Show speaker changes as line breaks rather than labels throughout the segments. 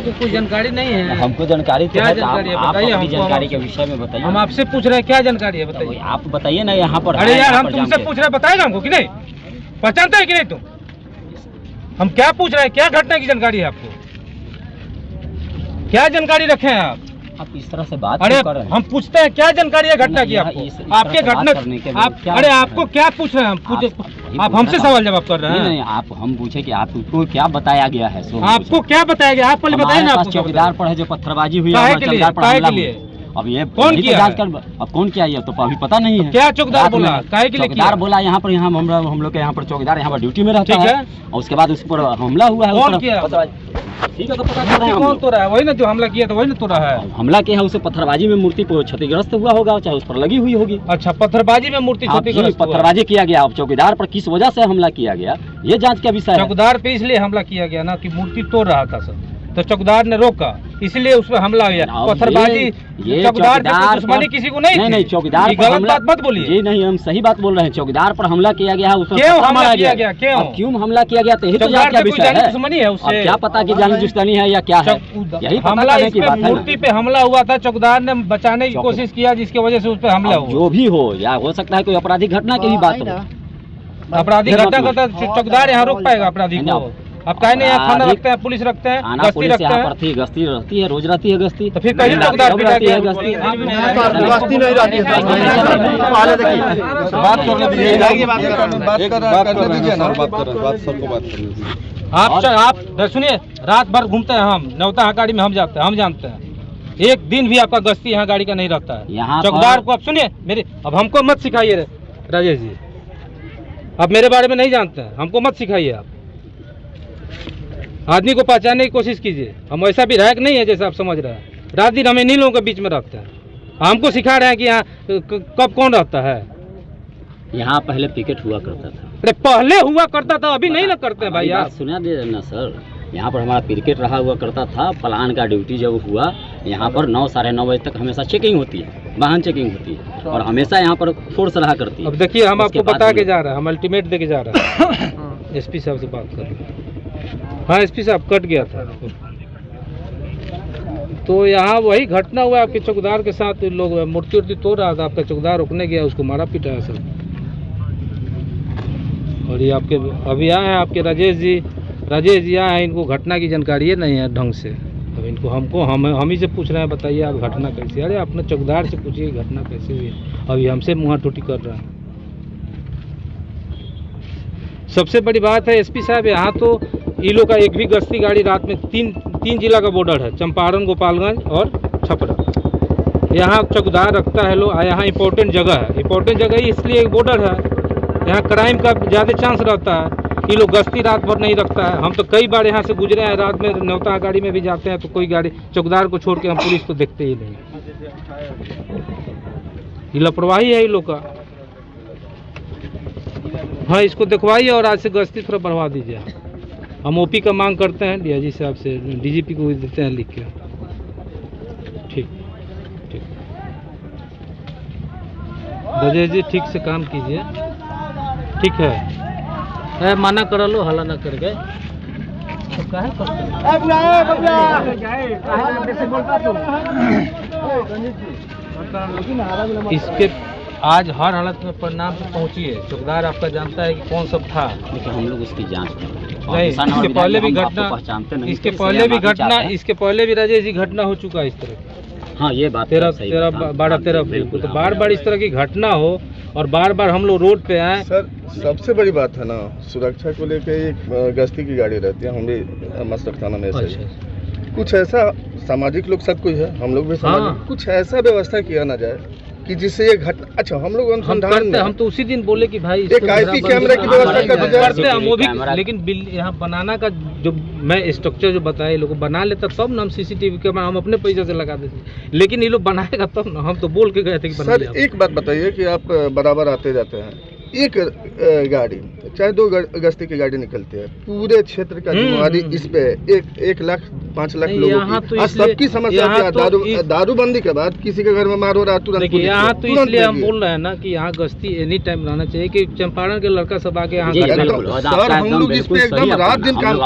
आपको कोई जानकारी नहीं है?
हमको जानकारी
क्या जानकारी है बताइए हमको।
जानकारी के विषय में बताइए।
हम आपसे पूछ रहे हैं क्या जानकारी है बताइए।
आप बताइए ना यहाँ पर।
अरे यार हम तुमसे पूछ रहे हैं, बताएगा हमको कि नहीं? पहचानता है कि नहीं तुम? हम क्या पूछ रहे हैं, क्या घटना की जानकारी है आपको? क्या जानकारी रखे हैं आप
इस तरह से बात
अरे
कर रहे हैं।
हम पूछते हैं क्या जानकारी है घटना की आपको? आपके घटना अरे आपको क्या पूछ रहे हैं हम? आप हमसे सवाल जवाब कर रहे हैं।
नहीं आप हम पूछे कि आपको क्या बताया गया है?
आपको क्या बताया गया? आप पहले बताइए ना। आपको
चौकीदार पर है जो पत्थरबाजी हुई है। अब ये
कौन किया?
अब कौन किया ये तो अभी पता नहीं है।
क्या चौकीदार बोला? काहे के लिए
चौकीदार बोला यहाँ पर हम लोग के यहाँ पर चौकीदार यहाँ पर ड्यूटी में रहता है और उसके बाद उस पर हमला हुआ है।
कौन किया?
ठीक है तो पता कर रहे हैं।
कौन तो रहा है? वही ना जो हमला किया था वही ना तो रहा है।
हमला किया है उसे पत्थरबाजी में मूर्ति क्षतिग्रस्त हुआ होगा, चाहे उस पर लगी हुई होगी।
अच्छा पत्थरबाजी में मूर्ति क्षतिग्रस्त
पत्थरबाजी किया गया। अब चौकीदार पर किस वजह से हमला किया गया ये जांच का विषय है।
चौकीदार पे इसलिए हमला किया गया ना कि मूर्ति तोड़ रहा था सर, तो चौकीदार ने रोका इसलिए उस पर हमला हुआ। पत्थरबाजी
ये
चौकीदार दुश्मनी किसी को नहीं
चौकीदार
गलत बात मत बोलिए।
ये नहीं हम सही बात बोल रहे हैं। चौकीदार पर हमला किया गया है,
क्यों हमला किया गया?
क्यों हमला किया गया तो यही तो जांच का विषय है।
दुश्मनी है उससे,
क्या पता कि जानी दुश्मनी है या क्या है, यही
हमला की बात है। मूर्ति पे हमला हुआ था, चौकीदार ने बचाने की कोशिश किया जिसकी वजह से उस पर हमला हुआ।
जो भी हो या हो सकता है कोई आपराधिक घटना की भी बात हो।
आपराधिक घटना करता चौकीदार यहाँ रोक पाएगा अपराधी को? आप कहे नहीं यहाँ थाना रखते हैं, पुलिस रखते हैं, गश्ती रखते हैं।
गश्ती रहती है, रोज रहती है गश्ती।
तो फिर कहीं चौकीदार
रहती है गश्ती
नहीं रहती है। बात करने दीजिए।
आप सुनिए, रात भर घूमते हैं हम नौता गाड़ी में, हम जाते हैं, हम जानते हैं एक दिन भी आपका गश्ती यहाँ गाड़ी का नहीं रहता है।
यहाँ
चौकीदार को आप सुनिए मेरे, अब हमको मत सिखाइए राजेश जी, आप मेरे बारे में नहीं जानते हैं, हमको मत सिखाइए। आप आदमी को पहचानने की कोशिश कीजिए। हम ऐसा विधायक नहीं है जैसा आप समझ रहे हैं। रात दिन हम इन्हीं लोगों के बीच में रहते हैं, हमको सिखा रहे हैं कि यहाँ कब कौन रहता है।
यहाँ पहले पिकेट हुआ करता था।
अरे पहले हुआ करता था, अभी नहीं ना करते हैं भाई। यार
सुना दे ना सर, यहाँ पर हमारा पिकेट रहा हुआ करता था। प्लान का ड्यूटी जब हुआ यहाँ पर 9 साढ़े 9 बजे तक हमेशा चेकिंग होती है, वाहन चेकिंग होती है और हमेशा यहाँ पर फोर्स रहा करती है।
अब देखिए हम आपको बता के जा रहे हैं, हम अल्टीमेट दे के जा रहे हैं। एसपी साहब से बात कर रहे हैं। हाँ एसपी साहब कट गया था। तो यहाँ वही घटना हुआ आपके चौकीदार के साथ। लोग मूर्ति उर्ति तोड़ रहा था, आपका चौकीदार रोकने गया, उसको मारा पीटा सब। और ये आपके अभी आए हैं आपके राजेश जी आए हैं, इनको घटना की जानकारी नहीं है ढंग से। अब इनको हम ही से पूछ रहे हैं बताइए आप घटना कैसी। अरे अपने चौकीदार से पूछिए घटना कैसी हुई। अभी हमसे मुँह टूटी कर रहा है। सबसे बड़ी बात है एसपी साहब, यहाँ तो ईलो का एक भी गश्ती गाड़ी रात में तीन जिला का बॉर्डर है, चंपारण, गोपालगंज और छपरा। यहाँ चौकीदार रखता है लोग। यहाँ इंपॉर्टेंट जगह है, इंपॉर्टेंट जगह ही इसलिए एक बॉर्डर है। यहाँ क्राइम का ज़्यादा चांस रहता है। ये लोग गश्ती रात भर नहीं रखता है। हम तो कई बार यहाँ से गुजरे हैं, रात में नौता गाड़ी में भी जाते हैं तो कोई गाड़ी चौकीदार को छोड़ के हम पुलिस को देखते ही नहीं। ये लापरवाही है ये लोग का। हाँ इसको दिखवाइए और आज से गश्ती थोड़ा बढ़वा दीजिए। हम ओपी का मांग करते हैं डीआईजी साहब से, डीजीपी को भी देते हैं लिख के। ठीक ठीक राजेश जी ठीक से काम कीजिए, ठीक है। मना करा लो, हला ना करके। इसके आज हर हालत में परिणाम पे पहुंचिए। चौकीदार आपका जानता है कि कौन सब था,
लेकिन हम लोग उसकी जांच कर रहे हैं।
नहीं इसके पहले भी घटना, इसके पहले भी राजेश जी घटना हो चुका है इस तरह।
हाँ ये बात
13 बिल्कुल। तो बार इस तरह की घटना हो और बार हम लोग रोड पे आए।
सर सबसे बड़ी बात है ना, सुरक्षा को लेकर एक गश्ती की गाड़ी रहती है। हम भी मस्तक थाना में कुछ ऐसा सामाजिक लोग सब कोई है, हम लोग भी सामाजिक कुछ ऐसा व्यवस्था किया ना जाए कि जिससे ये घटना। अच्छा हम लोग अनुसंधान में
हम तो उसी दिन बोले कि भाई
एक आईपी कैमरा की व्यवस्था
करते हैं हम वो भी, लेकिन यहाँ बनाना का जो मैं स्ट्रक्चर जो बताया लोग बना लेता तब ना हम सीसीटीवी कैमरा हम अपने पैसे से लगा देते। लेकिन ये लोग बनाएगा तब ना, हम तो बोल के गए थे कि
सर एक बात बताइए कि आप बराबर आते जाते हैं, एक गाड़ी चाहे 2 गश्ती की गाड़ी निकलती है, पूरे क्षेत्र का जिम्मेवारी इस पे 1,05 लाख लोगों की सबकी समस्या। दारूबंदी के बाद किसी के घर में मार हो रहा तुरंत।
यहाँ तो इसलिए हम बोल रहे हैं ना कि यहाँ गश्ती एनी टाइम रहना चाहिए कि चंपारण के लड़का सब आके यहाँ।
सर हम लोग इस पे एकदम रात दिन काम,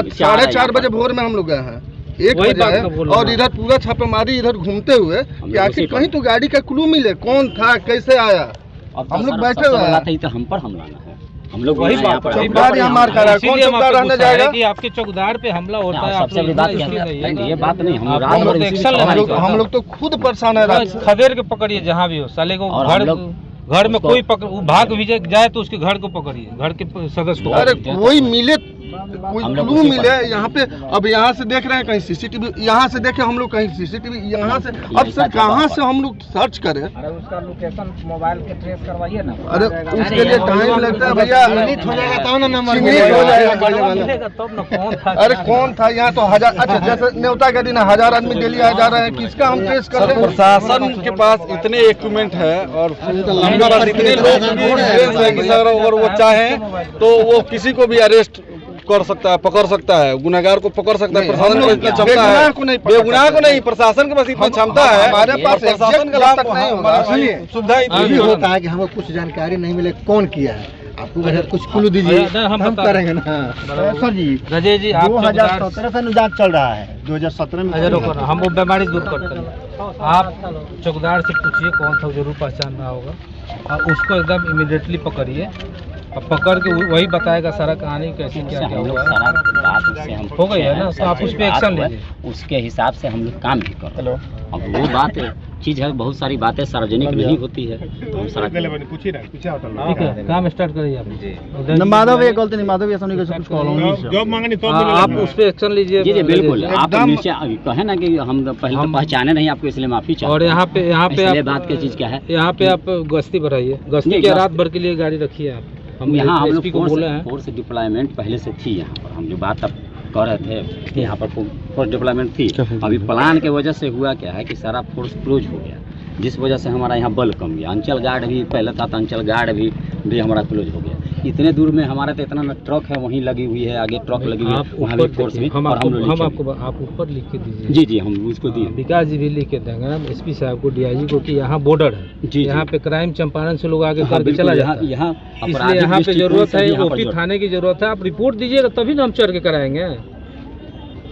4:30 बजे भोर में हम लोग गए हैं, 1
वही
बजे
बात
है
तो बोल रहा
और
हूँ।
इधर पूरा छापेमारी इधर घूमते हुए
हम
कि
लोग
आखिर
उसी
कहीं
पर-
तो गाड़ी का क्लू मिले, कौन था, कैसे आया।
अब
हम लोग
सर,
बैठे
सबसे
हुए
बड़ी
हैं।
बात है, तो हम पर हमला ना है। हम लोग
वही
यहाँ
बात
पर-
वही
चौकीदार
बात
यहाँ
है।
मार खा रहा है, कौन
इसीलिए हम
चौकीदार
आपको
रहने
गुस्सा है
जाएगा?
कि आपके चौकीदार पे हमला होता है,
हाँ,
आप
सबसे
लोग
बड़ी बात
इतना
ये
इसलिए
है,
रहिएगा।
नहीं, ये बात नहीं, हम
आप
रात
लोग
भर
तो
इसी
एक्शन
पे
लेना
सवारी
चाहिए।
हम लोग तो खुद परेशान है रात से।
खदेड़ के पकड़िए जहाँ भी हो, साले को
और हम
घर
लोग
घर में
उसको-
कोई पकड़ वो भाग भी जाए तो उसके घर को पकड़िए, घर के सदस्य को
अरे
पकड़िए।
कोई मिले, कोई
हम लोग
क्लू
उसी
मिले
पर-
यहाँ पे। अब यहाँ से देख रहे हैं कहीं सीसीटीवी, यहाँ से देखे हम लोग कहीं सीसीटीवी, यहाँ से अब
ऐसा
सर
क्या
कहाँ
बात
से हम लोग सर्च करें?
अरे उसका लोकेशन मोबाइल के ट्रेस करवाइए ना।
अरे उसके लिए टाइम लगता है भैया, चिन्हित हो जाएगा तब ना नंबर चिन्हित हो जाएगा।
मिलेगा तब ना कौन था।
अरे कौन था यहाँ तो हजार, अच्छा जैसे न्योता के दिन 1000 आदमी डेली आ जा रहे हैं, किसका हम ट्रेस कर रहे हैं?
प्रशासन के पास इतने इक्विपमेंट है और उनके पास इतने लोग भी एक्सपीरियंस है कि सर अगर वो चाहें तो वो किसी को भी अरेस्ट कर सकता है, पकड़ सकता है, गुनहगार को पकड़ सकता है।
नहीं,
प्रशासन
हम
को
लोग
इतना क्षमता
बेगुनाह
है,
को नहीं पकड़
बेगुनाह को
सकते।
नहीं, प्रशासन के पास इतना क्षमता है।
हमारे पास
प्रशासन
exact
के लाभ
तक नहीं होगा।
सुविधा
हाँ,
इतनी
भी
है।
होता है कि हमें कुछ जानकारी नहीं मिले कौन किया है, आपको अगर कुछ क्लू दीजिए
हम
हम
बता-
करेंगे ना। सर जी
रजय जी आप चौकीदार
2017 से जांच चल रहा है, 2017 में
अच्छा रोको ना, हम वो बीमारी दूर करते हैं। आप चौकीदार से पूछिए कौन था, जरूर पहचान रहा होगा, और उसको एकदम इमिडिएटली पकड़िए और पकड़ के वही बताएगा सारा कहानी कैसे क्या
उससे
क्या
हम लोग
हुआ।
सारा बात उससे हम
हो गई है ना,
उससे
तो आप उस पे
बात
एक्शन
हुआ,
लीजिए।
उसके हिसाब से हम लोग काम भी कर रहे हैं। अब वो बात चीज है, बहुत सारी बातें सार्वजनिक नहीं होती है, तो हम सारा
ठीक है, काम स्टार्ट करिए आप।
माधव ये गलती नहीं, माधव ये समझ के कुछ
आप उस पे एक्शन लीजिए।
जी जी बिल्कुल। आप
एकदम-
नीचे कहे ना कि हम पहले तो पहचाने नहीं आपको, इसलिए माफी चाहते
और
हैं।
यहाँ पे
इसलिए
आप
बात की चीज क्या है,
यहाँ पे आप गश्ती बढ़ाइए, गश्ती
नहीं,
के
गश्त-
रात भर के लिए गाड़ी रखिए आप।
यहाँ हम लोग
एसपी को बोले हैं।
फोर्स डिप्लॉयमेंट पहले से थी यहाँ पर, हम जो बात अब कर रहे थे कि यहाँ पर फोर्स डिप्लॉयमेंट थी। अभी प्लान के वजह से हुआ क्या है कि सारा फोर्स क्लोज हो गया, जिस वजह से हमारा यहाँ बल कम गया। अंचल गार्ड भी पहले था, तो अंचल गार्ड भी हमारा क्लोज हो गया। इतने दूर में हमारा तो इतना ट्रक है, वहीं लगी हुई है, आगे ट्रक लगी हुई है,
आप
वहाँ भी
ऊपर
फोर्स भी।
हम
और
आपको
लोग
हम
नीचे
आपको आप ऊपर लिख के दीजिए।
भी। जी जी हम उसको दिए।
विकास जी भी लिख के देंगे ना एसपी साहब को, डीआईजी को, कि यहाँ बॉर्डर है,
जी।
यहाँ पे क्राइम चंपारण से लोग आगे
हाँ,
करके
बिल्कुल,
चला
यहाँ
जाता है।
यहाँ
इसलिए
आपराधिक
यहाँ पे
दृष्टिकोण
जरूरत
से भी
है,
यहाँ पर
ओपी
जरूरत-
थाने की जरूरत है। आप रिपोर्ट दीजिएगा तभी ना हम चढ़ के कराएंगे।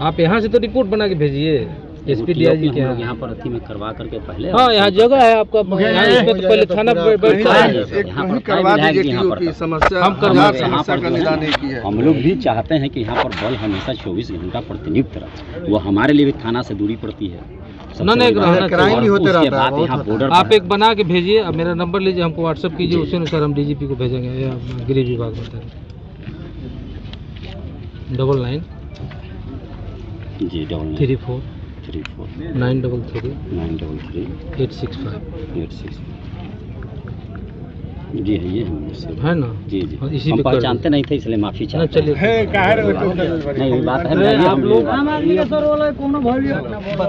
आप यहाँ से तो रिपोर्ट बना के भेजिए एसपी डीआईजी के
हम लोग
यहाँ।
यहाँ पर अथी में करवा करके पहले।
हाँ यहाँ जगह है आपका, यहाँ इसमें तो पहले थाना बैठता
कहीं
है।
एक
यहाँ
कहीं
पर
करवा
विधायक
दीजिए
जी यहाँ पर
कि
था।
समस्या
हम करवा
हजार
देंगे।
यहाँ
समस्या
पर
का
जो है
निदान
ना,
नहीं की है।
हम लोग भी चाहते हैं कि यहाँ पर बल हमेशा 24 घंटा प्रतिनियुक्त रहे। वो हमारे लिए भी थाना से दूरी पड़ती है। सबसे
नहीं,
बड़ी बात।
रहना
क्राइम भी होते
उसके
रहता है,
बाद
बहुत
यहाँ
होता है।
बॉर्डर
आप एक बना के भेजिए, अब मेरा नंबर लीजिए, हमको व्हाट्सअप कीजिए,
जी।
उसी अनुसार हम डीजीपी को भेजेंगे या गृह विभाग बता दें। 99
जी
34
34
933
933
865
86 जी है, ये हम इससे-
है ना।
जी जी
और इसी
हम
पे कर
पहचानते नहीं थे, इसलिए माफी
ना
चाहते हैं।
चलिए
नहीं ये बात है,
अरे,
हम
आप लोग
लोग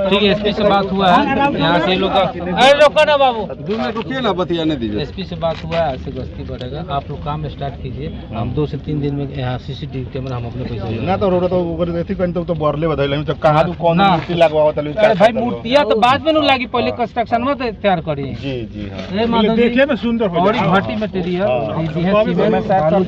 ठीक है, एसपी से बात हुआ है, यहाँ से लोग अरे रोको ना बाबू,
रुकिए ना, बतियाने दीजिए।
एसपी से बात हुआ है, ऐसे गश्ती बढ़ेगा। आप लोग काम स्टार्ट कीजिए, हम 2 से 3 दिन में यहाँ सीसीटीवी कैमरा हम अपने पैसे
ना तो रोड तो ऊपर ऐसी कहीं तो बरले बदल तो कहां तू कौन
ना।
मूर्ति लगवाओ तले
अरे भाई मूर्तियाँ तो बाद में न लागी, पहले कंस्ट्रक्शन में तो तैयार करी।
जी जी हां
अरे माधव जी,
देखिए में सुंदर हो
और
जाए।
घाटी मटेरियल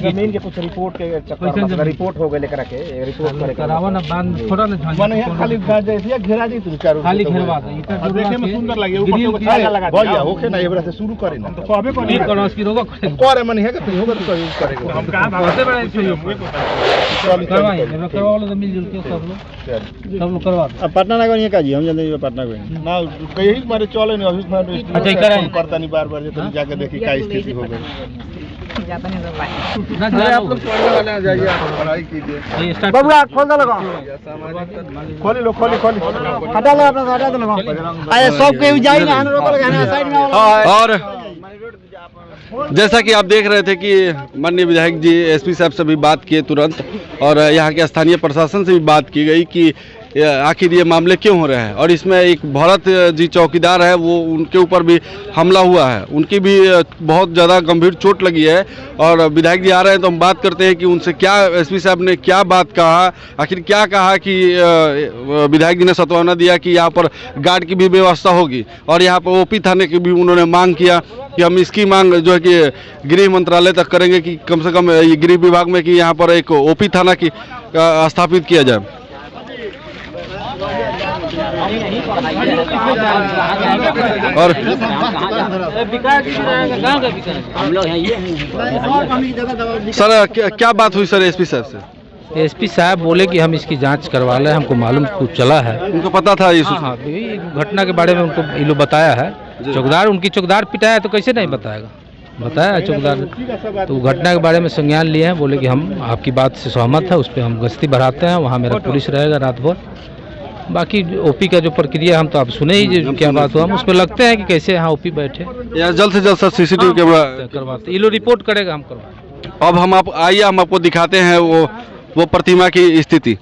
जमीन के कुछ रिपोर्ट के चक्कर में रिपोर्ट हो गए लेकर के रिपोर्ट करे
करावा ना बांध थोड़ा ना
माने यहाँ खाली जैसे घेरा दी तू चारों
खाली घेरवा दो, इतना
और देखे में सुंदर लगे
ग्रिल
ऊपर
की
तो लगा भैया ओके ना एबरा से शुरू करे ना तो कहबे कोनी
एक करोड़ की रोगा करे
करे मन है कि होगा तो यूज करेगा हम कहां
बहुत बड़ा सहयोग करवाइए, मैं करवा लो तो मिलजुल के सब लोग करवा दो।
अब पटना ना कोनी का जी हम जल्दी पटना कोनी ना कहीं मारे चले नहीं ऑफिस में
अच्छा, कराएं।
करता नहीं बार-बार जे तो जाके देखी का स्थिति हो गई
ना
अरे आप लोग पढ़ने वाले हैं, जाइए आप पढ़ाई कीजिए।
ये स्टार्ट
बबुआ खोल दे लगा
सामाजिक
खोली लो खोली खोली हटा लो अपना हटा दे लगा अरे सब के जाई ना हम रोक लगा साइड में
और जैसा कि आप देख रहे थे कि माननीय विधायक जी एसपी साहब से भी बात किए तुरंत, और यहाँ के स्थानीय प्रशासन से भी बात की गई कि आखिर ये मामले क्यों हो रहे हैं। और इसमें एक भरत जी चौकीदार है, वो उनके ऊपर भी हमला हुआ है, उनकी भी बहुत ज़्यादा गंभीर चोट लगी है। और विधायक जी आ रहे हैं तो हम बात करते हैं कि उनसे क्या एसपी साहब ने क्या बात कहा, आखिर क्या कहा कि विधायक जी ने सत्वाना दिया कि यहाँ पर गार्ड की भी व्यवस्था होगी, और यहाँ पर ओपी थाने की भी उन्होंने मांग किया कि हम इसकी मांग जो है कि गृह मंत्रालय तक करेंगे कि कम से कम ये गृह विभाग में कि यहाँ पर एक ओपी थाना की स्थापित किया जाए। और
हम लोग हैं ये
सर क्या बात हुई सर एसपी साहब से?
एसपी साहब बोले कि हम इसकी जांच करवा लें, हमको मालूम कुछ चला है।
उनको पता था ये
हाँ हाँ, ये घटना के बारे में उनको ये लोग बताया है। चौकीदार उनकी चौकीदार पिटाया तो कैसे नहीं बताएगा, बताया चौकीदार। तो घटना के बारे में संज्ञान लिए हैं, बोले कि हम आपकी बात से सहमत है, उस पर हम गश्ती बढ़ाते हैं, वहाँ मेरा पुलिस रहेगा रात भर। बाकी ओपी का जो प्रक्रिया हम तो आप सुने ही जो क्या बात हुआ, हम उस पर लगते हैं कि कैसे यहाँ ओपी बैठे
या जल्द से जल्द सर सीसीटीवी कैमरा
करवाते, ये लोग रिपोर्ट करेगा, हम करवाएंगे।
अब हम आपको दिखाते हैं वो प्रतिमा की स्थिति।